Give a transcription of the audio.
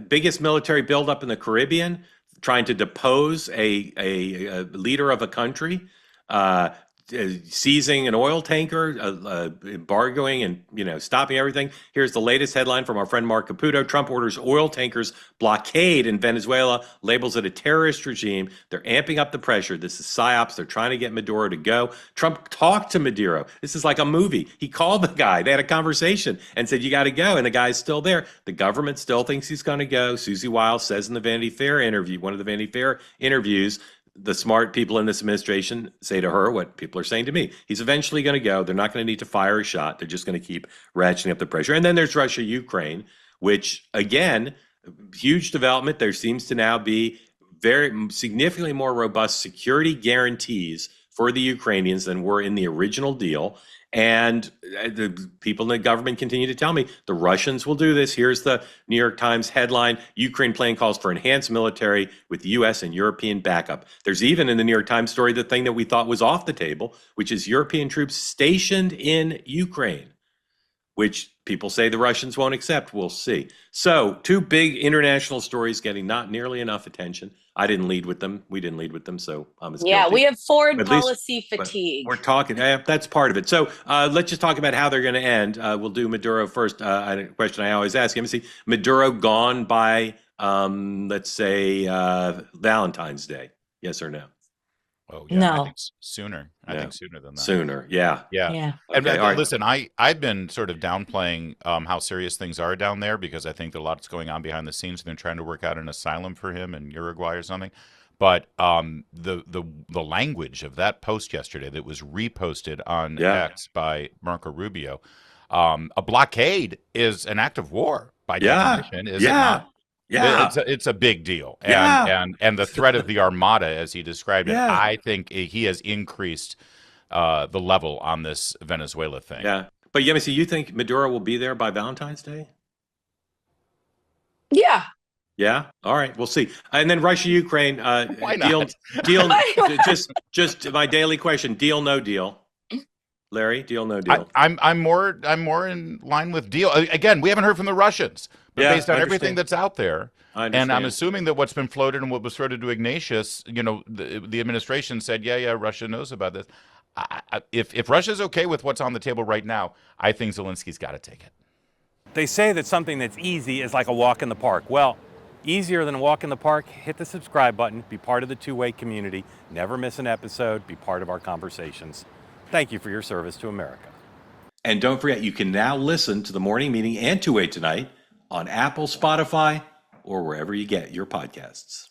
biggest military buildup in the Caribbean, trying to depose a leader of a country, uh, seizing an oil tanker, embargoing and stopping everything. Here's the latest headline from our friend Mark Caputo. Trump orders oil tankers blockade in Venezuela, labels it a terrorist regime. They're amping up the pressure. This is psyops. They're trying to get Maduro to go. Trump talked to Maduro. This is like a movie. He called the guy. They had a conversation and said, you got to go. And the guy's still there. The government still thinks he's going to go. Susie Wiles says in the Vanity Fair interview, one of the Vanity Fair interviews, the smart people in this administration say to her what people are saying to me. He's eventually going to go. They're not going to need to fire a shot. They're just going to keep ratcheting up the pressure. And then there's Russia, Ukraine, which, again, huge development. There seems to now be very significantly more robust security guarantees for the Ukrainians than were in the original deal. And the people in the government continue to tell me the Russians will do this. Here's the New York Times headline: Ukraine plan calls for enhanced military with U.S. and European backup. There's even in the New York Times story the thing that we thought was off the table, which is European troops stationed in Ukraine, which people say the Russians won't accept. We'll see. So two big international stories getting not nearly enough attention. I didn't lead with them. We didn't lead with them. So I'm as guilty. We have foreign At least policy fatigue. we're talking. That's part of it. So let's just talk about how they're going to end. We'll do Maduro first. A question I always ask. Let me see. Maduro gone by, let's say, Valentine's Day. Yes or no? Oh, yeah. No. I think sooner. I think sooner than that. Sooner. Yeah. Yeah. And Okay, all right. listen, I've been sort of downplaying how serious things are down there because I think that a lot's going on behind the scenes. They're trying to work out an asylum for him in Uruguay or something. But the language of that post yesterday that was reposted on X by Marco Rubio, a blockade is an act of war by definition, is it not? Yeah, it's a big deal, and the threat of the Armada, as he described it, I think he has increased the level on this Venezuela thing. Yeah, but Yemisi, you think Maduro will be there by Valentine's Day? Yeah. Yeah. All right. We'll see. And then Russia, Ukraine. Why deal. not? Deal. just my daily question. Deal. No deal. Larry. Deal. No deal. I'm more in line with deal. Again, we haven't heard from the Russians. But based on everything that's out there, and I'm assuming that what's been floated and what was floated to Ignatius, the administration said, Russia knows about this. If Russia's okay with what's on the table right now, I think Zelensky's got to take it. They say that something that's easy is like a walk in the park. Well, easier than a walk in the park, hit the subscribe button, be part of the two-way community, never miss an episode, be part of our conversations. Thank you for your service to America. And don't forget, you can now listen to the morning meeting and Two-Way Tonight on Apple, Spotify, or wherever you get your podcasts.